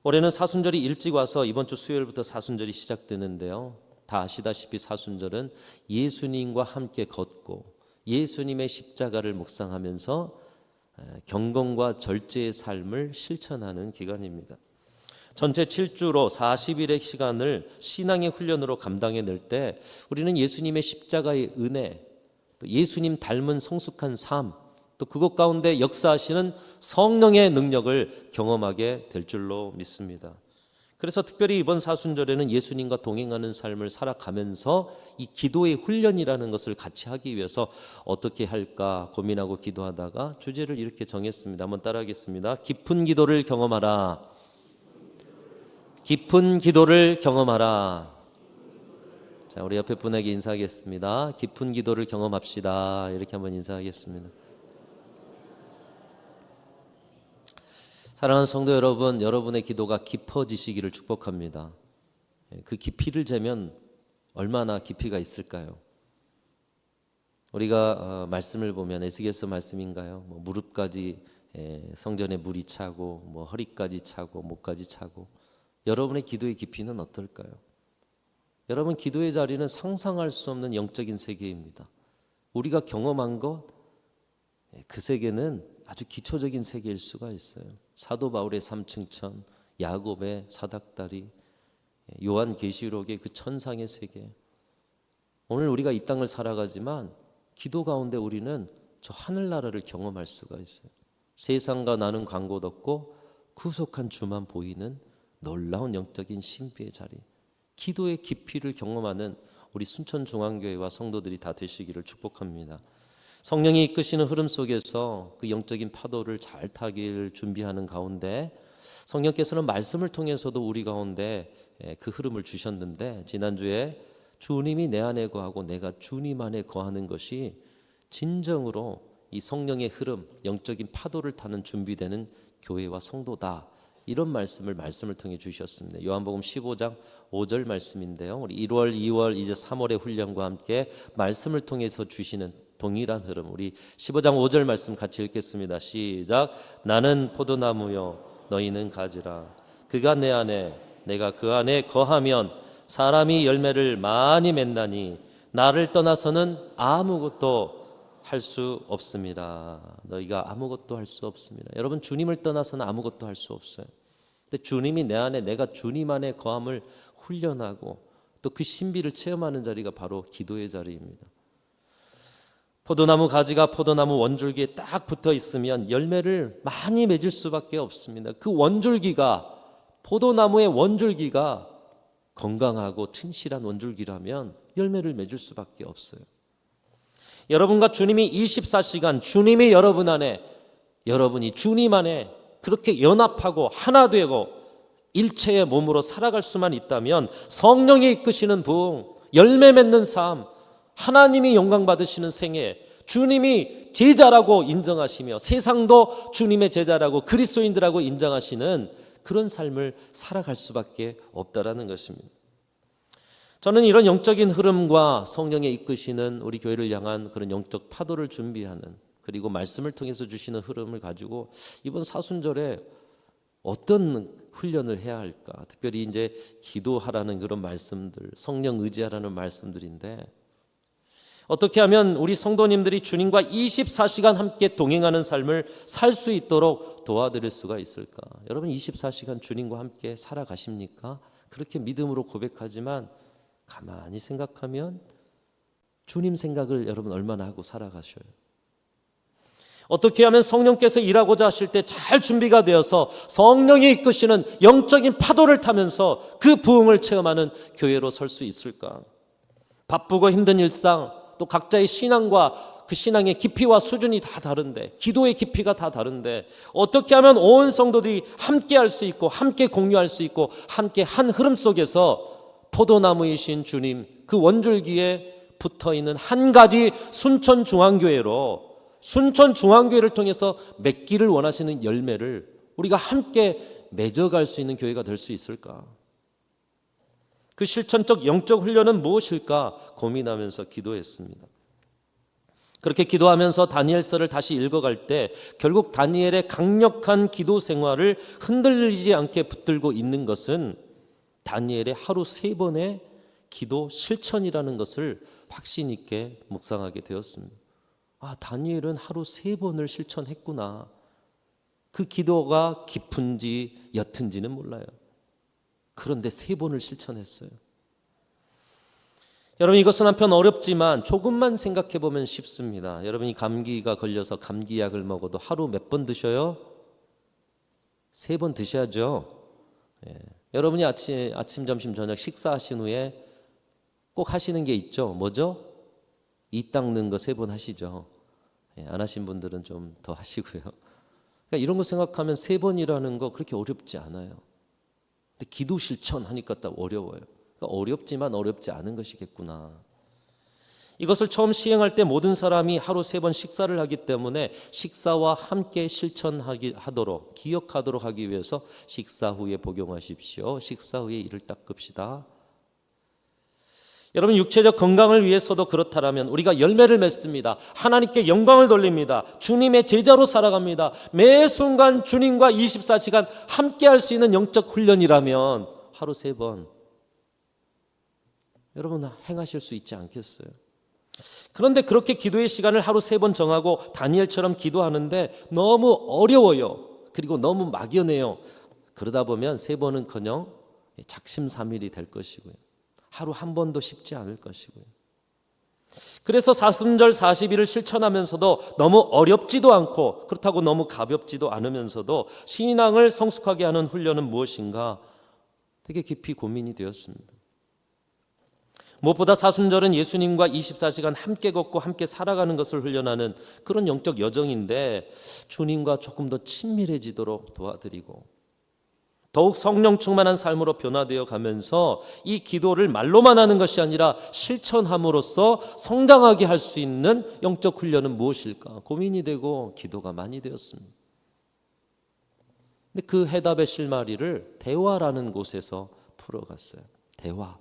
올해는 사순절이 일찍 와서 이번 주 수요일부터 사순절이 시작되는데요. 다 아시다시피 사순절은 예수님과 함께 걷고 예수님의 십자가를 묵상하면서 경건과 절제의 삶을 실천하는 기간입니다. 전체 7주로 40일의 시간을 신앙의 훈련으로 감당해낼 때 우리는 예수님의 십자가의 은혜, 또 예수님 닮은 성숙한 삶, 또 그것 가운데 역사하시는 성령의 능력을 경험하게 될 줄로 믿습니다. 그래서 특별히 이번 사순절에는 예수님과 동행하는 삶을 살아가면서 이 기도의 훈련이라는 것을 같이 하기 위해서 어떻게 할까 고민하고 기도하다가 주제를 이렇게 정했습니다. 한번 따라하겠습니다. 깊은 기도를 경험하라. 깊은 기도를 경험하라. 자, 우리 옆에 분에게 인사하겠습니다. 깊은 기도를 경험합시다. 이렇게 한번 인사하겠습니다. 사랑하는 성도 여러분, 여러분의 기도가 깊어지시기를 축복합니다. 그 깊이를 재면 얼마나 깊이가 있을까요? 우리가 말씀을 보면 에스겔서 말씀인가요? 무릎까지 성전에 물이 차고 허리까지 차고 목까지 차고 여러분의 기도의 깊이는 어떨까요? 여러분 기도의 자리는 상상할 수 없는 영적인 세계입니다. 우리가 경험한 것, 그 세계는 아주 기초적인 세계일 수가 있어요. 사도 바울의 삼층천, 야곱의 사닥다리, 요한계시록의 그 천상의 세계. 오늘 우리가 이 땅을 살아가지만 기도 가운데 우리는 저 하늘나라를 경험할 수가 있어요. 세상과 나는 간 곳 없고 구속한 주만 보이는 놀라운 영적인 신비의 자리, 기도의 깊이를 경험하는 우리 순천중앙교회와 성도들이 다 되시기를 축복합니다. 성령이 이끄시는 흐름 속에서 그 영적인 파도를 잘 타길 준비하는 가운데 성령께서는 말씀을 통해서도 우리 가운데 그 흐름을 주셨는데, 지난주에 주님이 내 안에 거하고 내가 주님 안에 거하는 것이 진정으로 이 성령의 흐름, 영적인 파도를 타는 준비되는 교회와 성도다, 이런 말씀을 통해 주셨습니다. 요한복음 15장 5절 말씀인데요. 우리 1월, 2월, 이제 3월의 훈련과 함께 말씀을 통해서 주시는 동일한 흐름, 우리 15장 5절 말씀 같이 읽겠습니다. 시작. 나는 포도나무요 너희는 가지라. 그가 내 안에 내가 그 안에 거하면 사람이 열매를 많이 맺나니 나를 떠나서는 아무것도 할 수 없습니다. 너희가 아무것도 할 수 없습니다. 여러분 주님을 떠나서는 아무것도 할 수 없어요. 근데 주님이 내 안에, 내가 주님 안에 거함을 훈련하고 또 그 신비를 체험하는 자리가 바로 기도의 자리입니다. 포도나무 가지가 포도나무 원줄기에 딱 붙어 있으면 열매를 많이 맺을 수밖에 없습니다. 그 원줄기가, 포도나무의 원줄기가 건강하고 튼실한 원줄기라면 열매를 맺을 수밖에 없어요. 여러분과 주님이 24시간 주님이 여러분 안에, 여러분이 주님 안에 그렇게 연합하고 하나 되고 일체의 몸으로 살아갈 수만 있다면 성령이 이끄시는 부흥, 열매 맺는 삶, 하나님이 영광 받으시는 생애, 주님이 제자라고 인정하시며 세상도 주님의 제자라고 그리스도인들하고 인정하시는 그런 삶을 살아갈 수밖에 없다라는 것입니다. 저는 이런 영적인 흐름과 성령의 이끄시는 우리 교회를 향한 그런 영적 파도를 준비하는, 그리고 말씀을 통해서 주시는 흐름을 가지고 이번 사순절에 어떤 훈련을 해야 할까? 특별히 이제 기도하라는 그런 말씀들, 성령 의지하라는 말씀들인데, 어떻게 하면 우리 성도님들이 주님과 24시간 함께 동행하는 삶을 살 수 있도록 도와드릴 수가 있을까? 여러분 24시간 주님과 함께 살아가십니까? 그렇게 믿음으로 고백하지만 가만히 생각하면 주님 생각을 여러분 얼마나 하고 살아가셔요? 어떻게 하면 성령께서 일하고자 하실 때 잘 준비가 되어서 성령이 이끄시는 영적인 파도를 타면서 그 부흥을 체험하는 교회로 설 수 있을까? 바쁘고 힘든 일상, 또 각자의 신앙과 그 신앙의 깊이와 수준이 다 다른데, 기도의 깊이가 다 다른데 어떻게 하면 온 성도들이 함께 할 수 있고 함께 공유할 수 있고 함께 한 흐름 속에서 포도나무이신 주님 그 원줄기에 붙어있는 한 가지 순천중앙교회로, 순천중앙교회를 통해서 맺기를 원하시는 열매를 우리가 함께 맺어갈 수 있는 교회가 될 수 있을까? 그 실천적 영적 훈련은 무엇일까 고민하면서 기도했습니다. 그렇게 기도하면서 다니엘서를 다시 읽어갈 때 결국 다니엘의 강력한 기도 생활을 흔들리지 않게 붙들고 있는 것은 다니엘의 하루 3번의 기도 실천이라는 것을 확신 있게 묵상하게 되었습니다. 다니엘은 하루 3번을 실천했구나. 그 기도가 깊은지 옅은지는 몰라요. 그런데 3번을 실천했어요. 여러분, 이것은 한편 어렵지만 조금만 생각해 보면 쉽습니다. 여러분이 감기가 걸려서 감기약을 먹어도 하루 몇 번 드셔요? 3번 드셔야죠. 여러분이 아침, 점심, 저녁 식사하신 후에 꼭 하시는 게 있죠. 뭐죠? 이 닦는 거 3번 하시죠. 안 하신 분들은 좀 더 하시고요. 그러니까 이런 거 생각하면 3번이라는 거 그렇게 어렵지 않아요. 근데 기도 실천하니까 딱 어려워요. 그러니까 어렵지만 어렵지 않은 것이겠구나. 이것을 처음 시행할 때 모든 사람이 하루 3번 식사를 하기 때문에 식사와 함께 실천하도록 기억하도록 하기 위해서 식사 후에 복용하십시오. 식사 후에 이를 닦읍시다. 여러분, 육체적 건강을 위해서도 그렇다라면 우리가 열매를 맺습니다. 하나님께 영광을 돌립니다. 주님의 제자로 살아갑니다. 매 순간 주님과 24시간 함께 할 수 있는 영적 훈련이라면 하루 3번 여러분 행하실 수 있지 않겠어요? 그런데 그렇게 기도의 시간을 하루 3번 정하고 다니엘처럼 기도하는데 너무 어려워요. 그리고 너무 막연해요. 그러다 보면 3번은커녕 작심삼일이 될 것이고요. 하루 한 번도 쉽지 않을 것이고요. 그래서 사순절 40일을 실천하면서도 너무 어렵지도 않고 그렇다고 너무 가볍지도 않으면서도 신앙을 성숙하게 하는 훈련은 무엇인가 되게 깊이 고민이 되었습니다. 무엇보다 사순절은 예수님과 24시간 함께 걷고 함께 살아가는 것을 훈련하는 그런 영적 여정인데 주님과 조금 더 친밀해지도록 도와드리고 더욱 성령 충만한 삶으로 변화되어 가면서 이 기도를 말로만 하는 것이 아니라 실천함으로써 성장하게 할 수 있는 영적 훈련은 무엇일까 고민이 되고 기도가 많이 되었습니다. 근데 그 해답의 실마리를 대화라는 곳에서 풀어갔어요. 대화.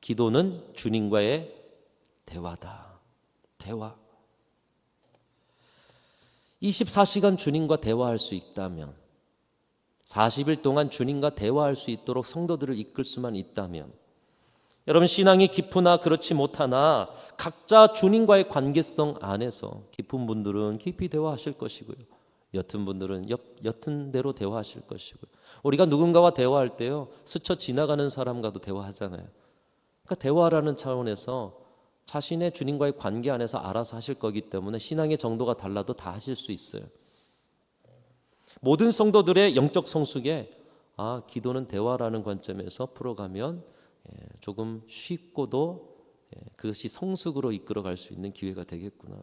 기도는 주님과의 대화다. 대화. 24시간 주님과 대화할 수 있다면 40일 동안 주님과 대화할 수 있도록 성도들을 이끌 수만 있다면 여러분 신앙이 깊으나 그렇지 못하나 각자 주님과의 관계성 안에서 깊은 분들은 깊이 대화하실 것이고요. 옅은 분들은 옅은 대로 대화하실 것이고요. 우리가 누군가와 대화할 때요. 스쳐 지나가는 사람과도 대화하잖아요. 그러니까 대화라는 차원에서 자신의 주님과의 관계 안에서 알아서 하실 거기 때문에 신앙의 정도가 달라도 다 하실 수 있어요. 모든 성도들의 영적 성숙에 기도는 대화라는 관점에서 풀어가면 조금 쉽고도 그것이 성숙으로 이끌어갈 수 있는 기회가 되겠구나.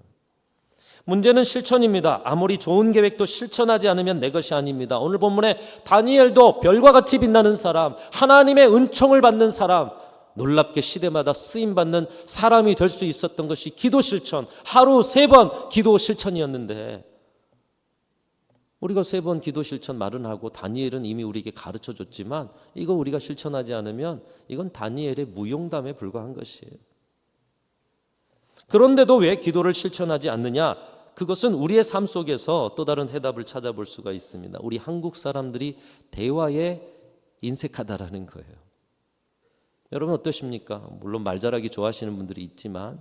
문제는 실천입니다. 아무리 좋은 계획도 실천하지 않으면 내 것이 아닙니다. 오늘 본문에 다니엘도 별과 같이 빛나는 사람, 하나님의 은총을 받는 사람, 놀랍게 시대마다 쓰임받는 사람이 될 수 있었던 것이 기도 실천, 하루 3번 기도 실천이었는데 우리가 3번 기도 실천 말은 하고 다니엘은 이미 우리에게 가르쳐 줬지만 이거 우리가 실천하지 않으면 이건 다니엘의 무용담에 불과한 것이에요. 그런데도 왜 기도를 실천하지 않느냐? 그것은 우리의 삶 속에서 또 다른 해답을 찾아볼 수가 있습니다. 우리 한국 사람들이 대화에 인색하다라는 거예요. 여러분 어떠십니까? 물론 말 잘하기 좋아하시는 분들이 있지만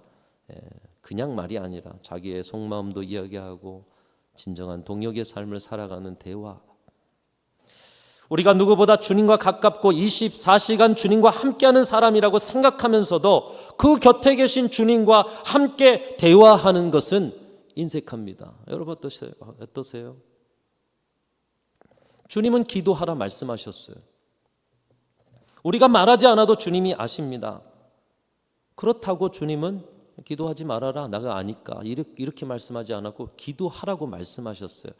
그냥 말이 아니라 자기의 속마음도 이야기하고 진정한 동역의 삶을 살아가는 대화. 우리가 누구보다 주님과 가깝고 24시간 주님과 함께하는 사람이라고 생각하면서도 그 곁에 계신 주님과 함께 대화하는 것은 인색합니다. 여러분 어떠세요? 주님은 기도하라 말씀하셨어요. 우리가 말하지 않아도 주님이 아십니다. 그렇다고 주님은 기도하지 말아라 나가 아니까 이렇게 말씀하지 않았고 기도하라고 말씀하셨어요.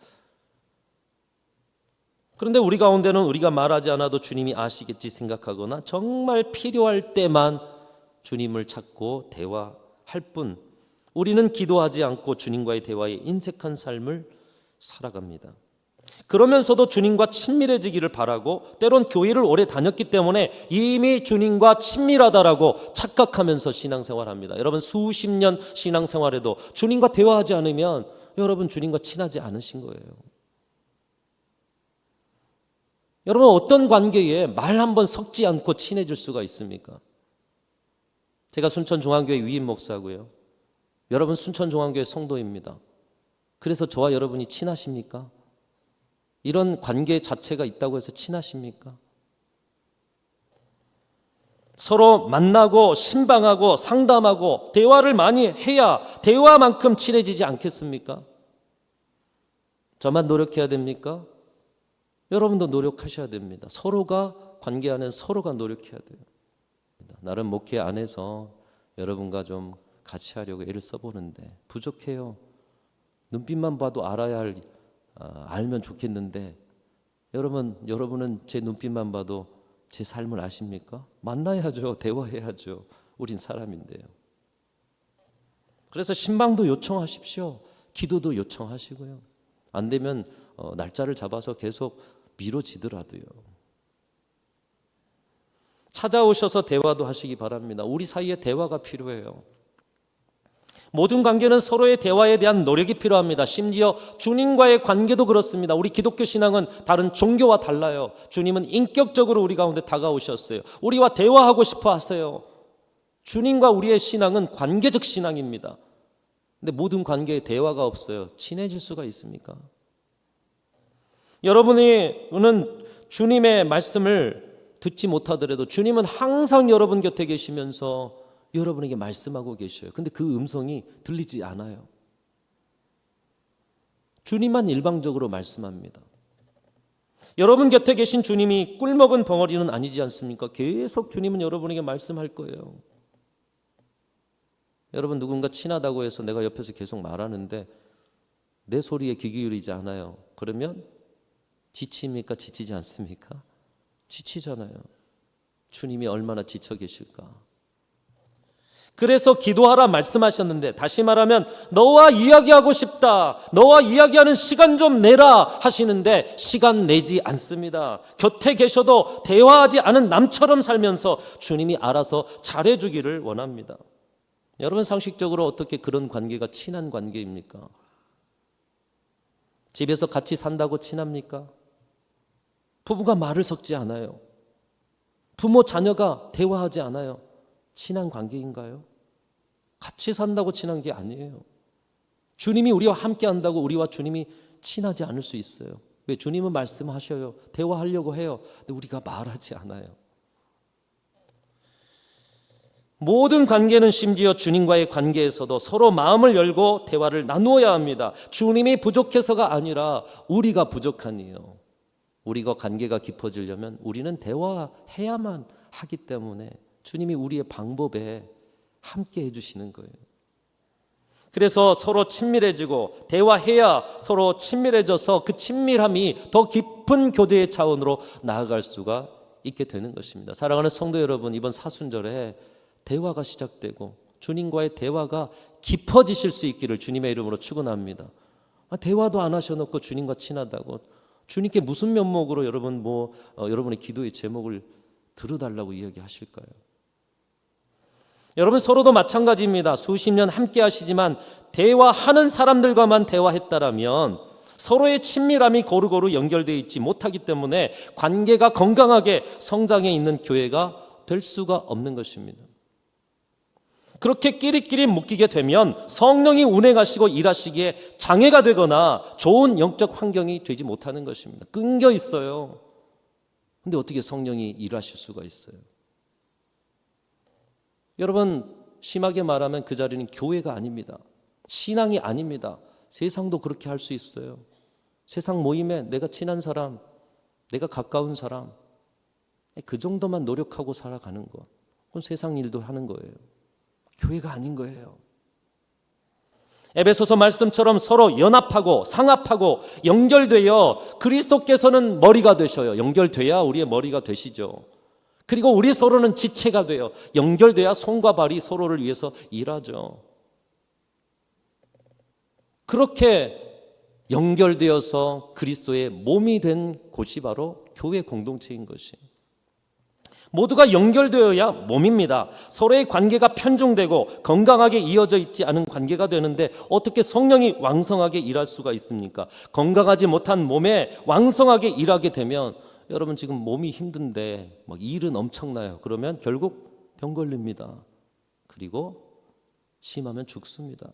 그런데 우리 가운데는 우리가 말하지 않아도 주님이 아시겠지 생각하거나 정말 필요할 때만 주님을 찾고 대화할 뿐 우리는 기도하지 않고 주님과의 대화에 인색한 삶을 살아갑니다. 그러면서도 주님과 친밀해지기를 바라고 때론 교회를 오래 다녔기 때문에 이미 주님과 친밀하다라고 착각하면서 신앙생활합니다. 여러분 수십 년 신앙생활에도 주님과 대화하지 않으면 여러분 주님과 친하지 않으신 거예요. 여러분 어떤 관계에 말 한번 섞지 않고 친해질 수가 있습니까? 제가 순천중앙교회 위임 목사고요. 여러분 순천중앙교회 성도입니다. 그래서 저와 여러분이 친하십니까? 이런 관계 자체가 있다고 해서 친하십니까? 서로 만나고 신방하고 상담하고 대화를 많이 해야 대화만큼 친해지지 않겠습니까? 저만 노력해야 됩니까? 여러분도 노력하셔야 됩니다. 서로가 관계 안에 서로가 노력해야 돼요. 나름 목회 안에서 여러분과 좀 같이 하려고 애를 써보는데 부족해요. 눈빛만 봐도 알면 좋겠는데 여러분은 제 눈빛만 봐도 제 삶을 아십니까? 만나야죠. 대화해야죠. 우린 사람인데요. 그래서 신방도 요청하십시오. 기도도 요청하시고요. 안 되면 날짜를 잡아서 계속 미뤄지더라도요. 찾아오셔서 대화도 하시기 바랍니다. 우리 사이에 대화가 필요해요. 모든 관계는 서로의 대화에 대한 노력이 필요합니다. 심지어 주님과의 관계도 그렇습니다. 우리 기독교 신앙은 다른 종교와 달라요. 주님은 인격적으로 우리 가운데 다가오셨어요. 우리와 대화하고 싶어 하세요. 주님과 우리의 신앙은 관계적 신앙입니다. 근데 모든 관계에 대화가 없어요. 친해질 수가 있습니까? 여러분은 주님의 말씀을 듣지 못하더라도 주님은 항상 여러분 곁에 계시면서 여러분에게 말씀하고 계셔요. 근데 그 음성이 들리지 않아요. 주님만 일방적으로 말씀합니다. 여러분 곁에 계신 주님이 꿀먹은 벙어리는 아니지 않습니까? 계속 주님은 여러분에게 말씀할 거예요. 여러분 누군가 친하다고 해서 내가 옆에서 계속 말하는데 내 소리에 귀 기울이지 않아요. 그러면 지칩니까? 지치지 않습니까? 지치잖아요. 주님이 얼마나 지쳐 계실까? 그래서 기도하라 말씀하셨는데 다시 말하면 너와 이야기하고 싶다. 너와 이야기하는 시간 좀 내라 하시는데 시간 내지 않습니다. 곁에 계셔도 대화하지 않은 남처럼 살면서 주님이 알아서 잘해주기를 원합니다. 여러분 상식적으로 어떻게 그런 관계가 친한 관계입니까? 집에서 같이 산다고 친합니까? 부부가 말을 섞지 않아요. 부모 자녀가 대화하지 않아요. 친한 관계인가요? 같이 산다고 친한 게 아니에요. 주님이 우리와 함께 한다고 우리와 주님이 친하지 않을 수 있어요. 왜? 주님은 말씀하셔요. 대화하려고 해요. 근데 우리가 말하지 않아요. 모든 관계는 심지어 주님과의 관계에서도 서로 마음을 열고 대화를 나누어야 합니다. 주님이 부족해서가 아니라 우리가 부족하니요. 우리가 관계가 깊어지려면 우리는 대화해야만 하기 때문에 주님이 우리의 방법에 함께 해주시는 거예요. 그래서 서로 친밀해지고 대화해야 서로 친밀해져서 그 친밀함이 더 깊은 교제의 차원으로 나아갈 수가 있게 되는 것입니다. 사랑하는 성도 여러분, 이번 사순절에 대화가 시작되고 주님과의 대화가 깊어지실 수 있기를 주님의 이름으로 축원합니다. 대화도 안 하셔놓고 주님과 친하다고 주님께 무슨 면목으로 여러분의 기도의 제목을 들어달라고 이야기하실까요? 여러분 서로도 마찬가지입니다. 수십 년 함께 하시지만 대화하는 사람들과만 대화했다라면 서로의 친밀함이 고루고루 연결되어 있지 못하기 때문에 관계가 건강하게 성장해 있는 교회가 될 수가 없는 것입니다. 그렇게 끼리끼리 묶이게 되면 성령이 운행하시고 일하시기에 장애가 되거나 좋은 영적 환경이 되지 못하는 것입니다. 끊겨 있어요. 근데 어떻게 성령이 일하실 수가 있어요? 여러분 심하게 말하면 그 자리는 교회가 아닙니다. 신앙이 아닙니다. 세상도 그렇게 할 수 있어요. 세상 모임에 내가 친한 사람, 내가 가까운 사람, 그 정도만 노력하고 살아가는 것, 그건 세상 일도 하는 거예요. 교회가 아닌 거예요. 에베소서 말씀처럼 서로 연합하고 상합하고 연결되어 그리스도께서는 머리가 되셔요. 연결돼야 우리의 머리가 되시죠. 그리고 우리 서로는 지체가 돼요. 연결돼야 손과 발이 서로를 위해서 일하죠. 그렇게 연결되어서 그리스도의 몸이 된 곳이 바로 교회 공동체인 것이에요. 모두가 연결되어야 몸입니다. 서로의 관계가 편중되고 건강하게 이어져 있지 않은 관계가 되는데 어떻게 성령이 왕성하게 일할 수가 있습니까? 건강하지 못한 몸에 왕성하게 일하게 되면 여러분 지금 몸이 힘든데 막 일은 엄청나요. 그러면 결국 병 걸립니다. 그리고 심하면 죽습니다.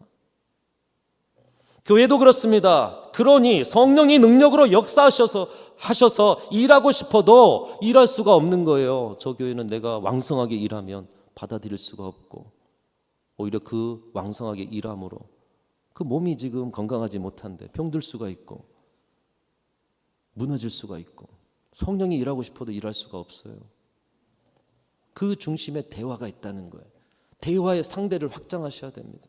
교회도 그렇습니다. 그러니 성령이 능력으로 역사하셔서 일하고 싶어도 일할 수가 없는 거예요. 저 교회는 내가 왕성하게 일하면 받아들일 수가 없고 오히려 그 왕성하게 일함으로 그 몸이 지금 건강하지 못한데 병들 수가 있고 무너질 수가 있고 성령이 일하고 싶어도 일할 수가 없어요. 그 중심에 대화가 있다는 거예요. 대화의 상대를 확장하셔야 됩니다.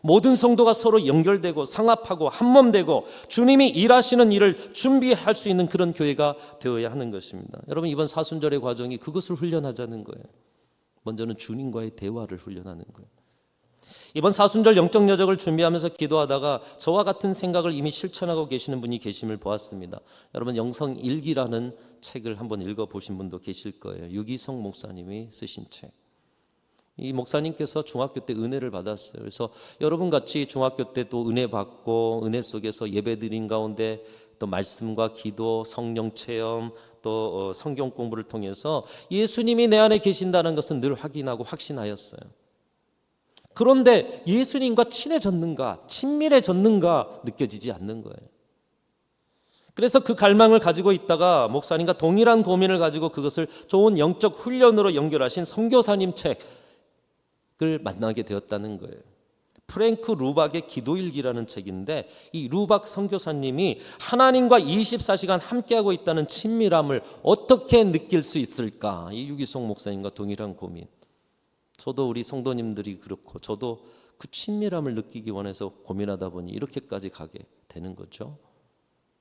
모든 성도가 서로 연결되고 상합하고 한몸되고 주님이 일하시는 일을 준비할 수 있는 그런 교회가 되어야 하는 것입니다. 여러분 이번 사순절의 과정이 그것을 훈련하자는 거예요. 먼저는 주님과의 대화를 훈련하는 거예요. 이번 사순절 영적 여정을 준비하면서 기도하다가 저와 같은 생각을 이미 실천하고 계시는 분이 계심을 보았습니다. 여러분 영성일기라는 책을 한번 읽어보신 분도 계실 거예요. 유기성 목사님이 쓰신 책. 이 목사님께서 중학교 때 은혜를 받았어요. 그래서 여러분 같이 중학교 때 또 은혜 받고 은혜 속에서 예배드린 가운데 또 말씀과 기도, 성령 체험, 또 성경 공부를 통해서 예수님이 내 안에 계신다는 것은 늘 확인하고 확신하였어요. 그런데 예수님과 친해졌는가, 친밀해졌는가 느껴지지 않는 거예요. 그래서 그 갈망을 가지고 있다가 목사님과 동일한 고민을 가지고 그것을 좋은 영적 훈련으로 연결하신 선교사님 책을 만나게 되었다는 거예요. 프랭크 루박의 기도일기라는 책인데 이 루박 선교사님이 하나님과 24시간 함께하고 있다는 친밀함을 어떻게 느낄 수 있을까? 이 유기성 목사님과 동일한 고민. 저도 우리 성도님들이 그렇고 저도 그 친밀함을 느끼기 원해서 고민하다 보니 이렇게까지 가게 되는 거죠.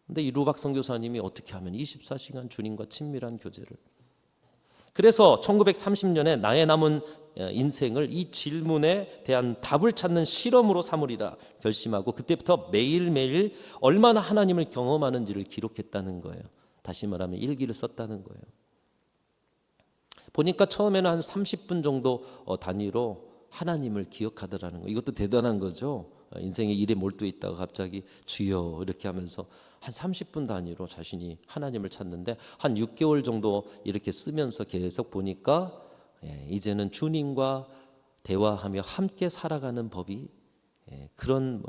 근데 이 루박 선교사님이 어떻게 하면 24시간 주님과 친밀한 교제를. 그래서 1930년에 나의 남은 인생을 이 질문에 대한 답을 찾는 실험으로 삼으리라 결심하고 그때부터 매일매일 얼마나 하나님을 경험하는지를 기록했다는 거예요. 다시 말하면 일기를 썼다는 거예요. 보니까 처음에는 한 30분 정도 단위로 하나님을 기억하더라는 거예요. 이것도 대단한 거죠. 인생의 일에 몰두해 있다가 갑자기 주여 이렇게 하면서 한 30분 단위로 자신이 하나님을 찾는데 한 6개월 정도 이렇게 쓰면서 계속 보니까 이제는 주님과 대화하며 함께 살아가는 법이 그런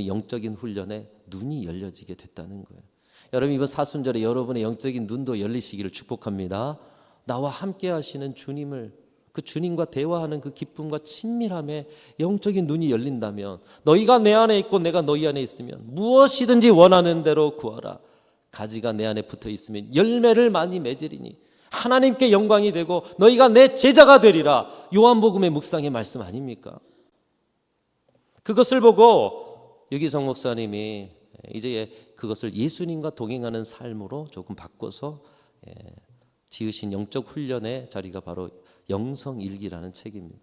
영적인 훈련에 눈이 열려지게 됐다는 거예요. 여러분 이번 사순절에 여러분의 영적인 눈도 열리시기를 축복합니다. 나와 함께 하시는 주님을 그 주님과 대화하는 그 기쁨과 친밀함에 영적인 눈이 열린다면 너희가 내 안에 있고 내가 너희 안에 있으면 무엇이든지 원하는 대로 구하라. 가지가 내 안에 붙어 있으면 열매를 많이 맺으리니 하나님께 영광이 되고 너희가 내 제자가 되리라. 요한복음의 묵상의 말씀 아닙니까? 그것을 보고 유기성 목사님이 이제 그것을 예수님과 동행하는 삶으로 조금 바꿔서 지으신 영적 훈련의 자리가 바로 영성일기라는 책입니다.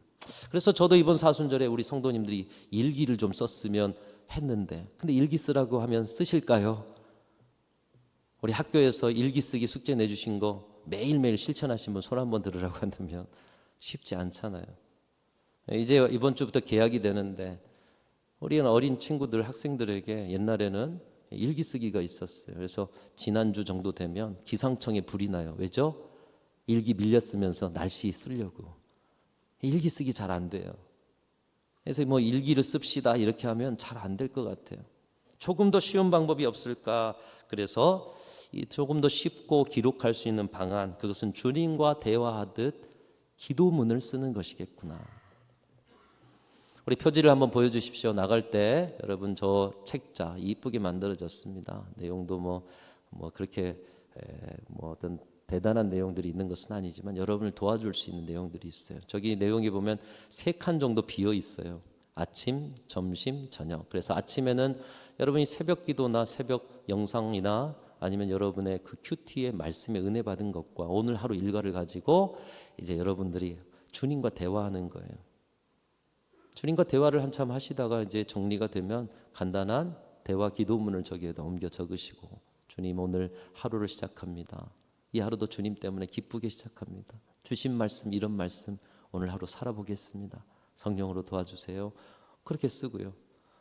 그래서 저도 이번 사순절에 우리 성도님들이 일기를 좀 썼으면 했는데 근데 일기 쓰라고 하면 쓰실까요? 우리 학교에서 일기 쓰기 숙제 내주신 거 매일매일 실천하신 분 손 한번 들으라고 한다면 쉽지 않잖아요. 이제 이번 주부터 개학이 되는데 우리 어린 친구들 학생들에게 옛날에는 일기 쓰기가 있었어요. 그래서 지난주 정도 되면 기상청에 불이 나요. 왜죠? 일기 밀려 쓰면서 날씨 쓰려고. 일기 쓰기 잘 안 돼요. 그래서 뭐 일기를 씁시다 이렇게 하면 잘 안 될 것 같아요. 조금 더 쉬운 방법이 없을까? 그래서 조금 더 쉽고 기록할 수 있는 방안, 그것은 주님과 대화하듯 기도문을 쓰는 것이겠구나. 우리 표지를 한번 보여주십시오. 나갈 때 여러분 저 책자 이쁘게 만들어졌습니다. 내용도 뭐 그렇게 뭐 어떤 대단한 내용들이 있는 것은 아니지만 여러분을 도와줄 수 있는 내용들이 있어요. 저기 내용에 보면 3칸 정도 비어 있어요. 아침, 점심, 저녁. 그래서 아침에는 여러분이 새벽 기도나 새벽 영상이나 아니면 여러분의 그 큐티의 말씀에 은혜 받은 것과 오늘 하루 일과를 가지고 이제 여러분들이 주님과 대화하는 거예요. 주님과 대화를 한참 하시다가 이제 정리가 되면 간단한 대화 기도문을 저기에다 옮겨 적으시고 주님 오늘 하루를 시작합니다. 이 하루도 주님 때문에 기쁘게 시작합니다. 주신 말씀 이런 말씀 오늘 하루 살아보겠습니다. 성령으로 도와주세요. 그렇게 쓰고요.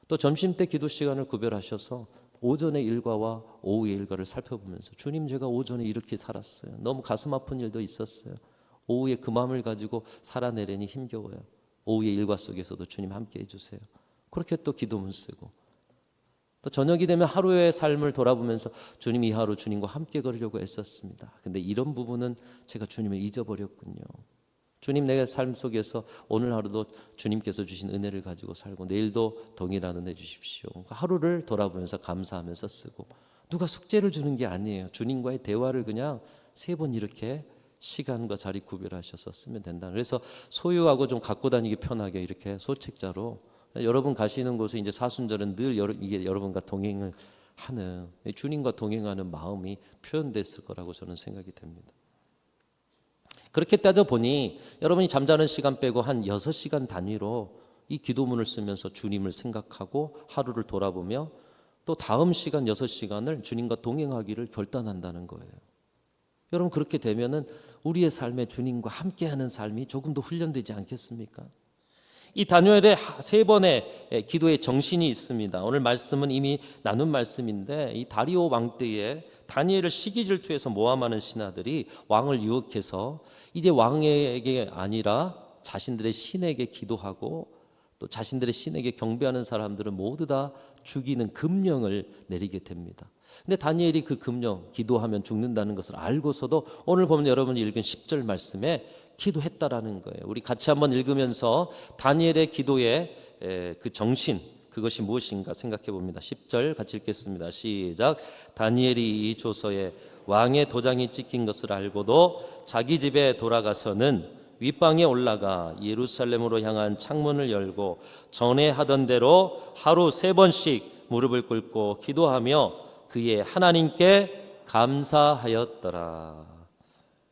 또 점심때 기도 시간을 구별하셔서 오전의 일과와 오후의 일과를 살펴보면서 주님 제가 오전에 이렇게 살았어요. 너무 가슴 아픈 일도 있었어요. 오후에 그 마음을 가지고 살아내려니 힘겨워요. 오후의 일과 속에서도 주님 함께 해주세요. 그렇게 또 기도문 쓰고 또 저녁이 되면 하루의 삶을 돌아보면서 주님 이 하루 주님과 함께 걸으려고 애썼습니다. 근데 이런 부분은 제가 주님을 잊어버렸군요. 주님 내 삶 속에서 오늘 하루도 주님께서 주신 은혜를 가지고 살고 내일도 동일한 은혜 주십시오. 하루를 돌아보면서 감사하면서 쓰고 누가 숙제를 주는 게 아니에요. 주님과의 대화를 그냥 3번 이렇게 시간과 자리 구별하셔서 쓰면 된다. 그래서 소유하고 좀 갖고 다니기 편하게 이렇게 소책자로 여러분 가시는 곳에 이제 사순절은 늘 이게 여러분과 동행을 하는 주님과 동행하는 마음이 표현됐을 거라고 저는 생각이 됩니다. 그렇게 따져보니 여러분이 잠자는 시간 빼고 한 6시간 단위로 이 기도문을 쓰면서 주님을 생각하고 하루를 돌아보며 또 다음 시간 6시간을 주님과 동행하기를 결단한다는 거예요. 여러분 그렇게 되면은 우리의 삶에 주님과 함께하는 삶이 조금 더 훈련되지 않겠습니까? 이 다니엘의 3번의 기도의 정신이 있습니다. 오늘 말씀은 이미 나눈 말씀인데 이 다리오 왕 때에 다니엘을 시기 질투해서 모함하는 신하들이 왕을 유혹해서 이제 왕에게 아니라 자신들의 신에게 기도하고 또 자신들의 신에게 경배하는 사람들은 모두 다 죽이는 금령을 내리게 됩니다. 근데 다니엘이 그 금령 기도하면 죽는다는 것을 알고서도 오늘 보면 여러분이 읽은 10절 말씀에 기도했다라는 거예요. 우리 같이 한번 읽으면서 다니엘의 기도의 그 정신 그것이 무엇인가 생각해 봅니다. 10절 같이 읽겠습니다. 시작. 다니엘이 이 조서에 왕의 도장이 찍힌 것을 알고도 자기 집에 돌아가서는 윗방에 올라가 예루살렘으로 향한 창문을 열고 전에 하던 대로 하루 3번씩 무릎을 꿇고 기도하며 그의 하나님께 감사하였더라.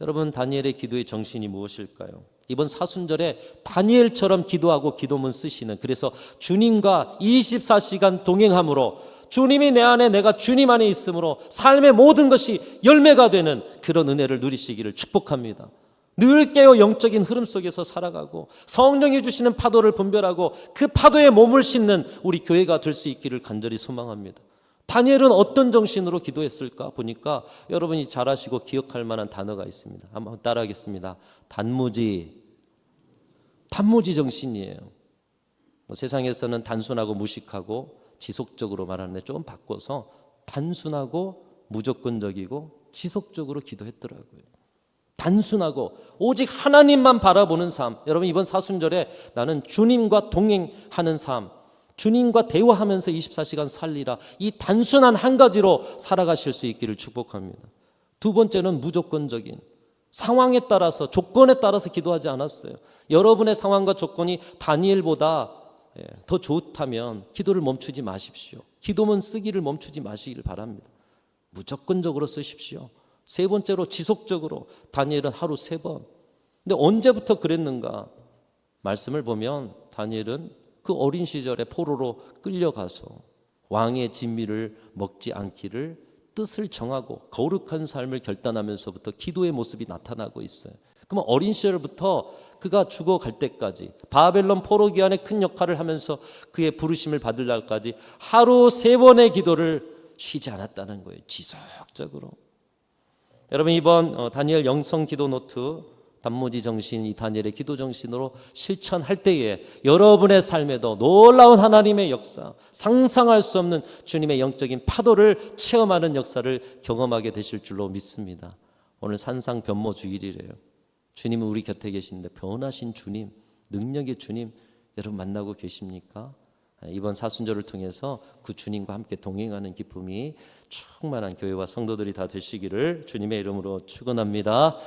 여러분 다니엘의 기도의 정신이 무엇일까요? 이번 사순절에 다니엘처럼 기도하고 기도문 쓰시는 그래서 주님과 24시간 동행함으로 주님이 내 안에 내가 주님 안에 있으므로 삶의 모든 것이 열매가 되는 그런 은혜를 누리시기를 축복합니다. 늘 깨어 영적인 흐름 속에서 살아가고 성령이 주시는 파도를 분별하고 그 파도에 몸을 싣는 우리 교회가 될 수 있기를 간절히 소망합니다. 다니엘은 어떤 정신으로 기도했을까 보니까 여러분이 잘 아시고 기억할 만한 단어가 있습니다. 한번 따라하겠습니다. 단무지 정신이에요. 세상에서는 단순하고 무식하고 지속적으로 말하는데 좀 바꿔서 단순하고 무조건적이고 지속적으로 기도했더라고요. 단순하고 오직 하나님만 바라보는 삶. 여러분 이번 사순절에 나는 주님과 동행하는 삶, 주님과 대화하면서 24시간 살리라. 이 단순한 한 가지로 살아가실 수 있기를 축복합니다. 2번째는 무조건적인 상황에 따라서 조건에 따라서 기도하지 않았어요. 여러분의 상황과 조건이 다니엘보다 더 좋다면 기도를 멈추지 마십시오. 기도문 쓰기를 멈추지 마시기를 바랍니다. 무조건적으로 쓰십시오. 3번째로 지속적으로 다니엘은 하루 3번. 근데 언제부터 그랬는가? 말씀을 보면 다니엘은 그 어린 시절에 포로로 끌려가서 왕의 진미를 먹지 않기를 뜻을 정하고 거룩한 삶을 결단하면서부터 기도의 모습이 나타나고 있어요. 그러면 어린 시절부터 그가 죽어갈 때까지 바벨론 포로 기간에 큰 역할을 하면서 그의 부르심을 받을 날까지 하루 3번의 기도를 쉬지 않았다는 거예요. 지속적으로. 여러분 이번 다니엘 영성 기도 노트 단무지 정신, 이 다니엘의 기도 정신으로 실천할 때에 여러분의 삶에도 놀라운 하나님의 역사, 상상할 수 없는 주님의 영적인 파도를 체험하는 역사를 경험하게 되실 줄로 믿습니다. 오늘 산상 변모 주일이래요. 주님은 우리 곁에 계신데 변하신 주님, 능력의 주님 여러분 만나고 계십니까? 이번 사순절을 통해서 그 주님과 함께 동행하는 기쁨이 충만한 교회와 성도들이 다 되시기를 주님의 이름으로 축원합니다.